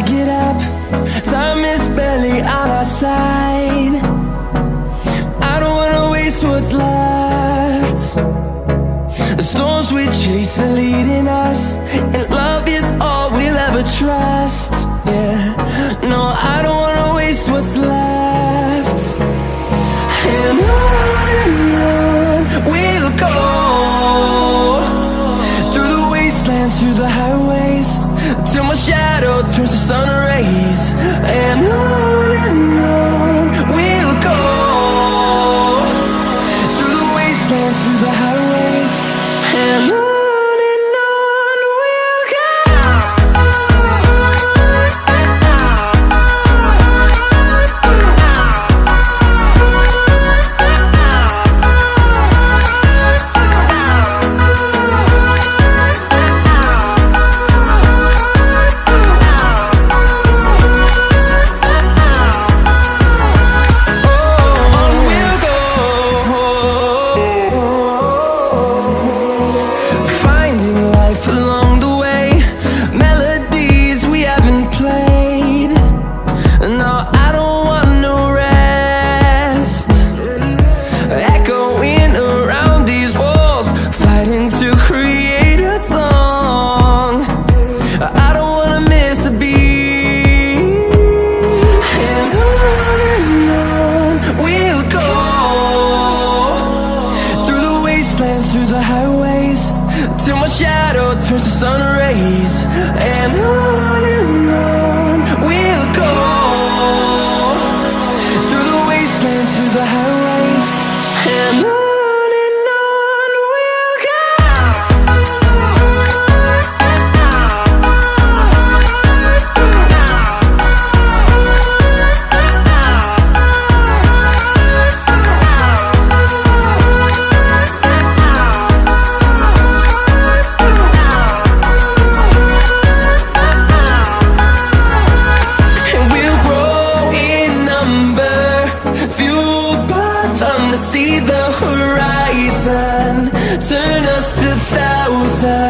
I get up, time is barely on our side. I don't wanna waste what's left. The storms we chase are leading us, and love is all we'll ever trust. Yeah, no, I don't wanna waste what's left. And on we'll go, through the wastelands, through the highways, till my shadow turns to sun rays. And on we'll go, through the wastelands, through the highways, and on. Through the highways, till my shadow turns to sun rays. And on we'll go, through the wastelands, through the highways, and on. See the horizon, turn us to thousands.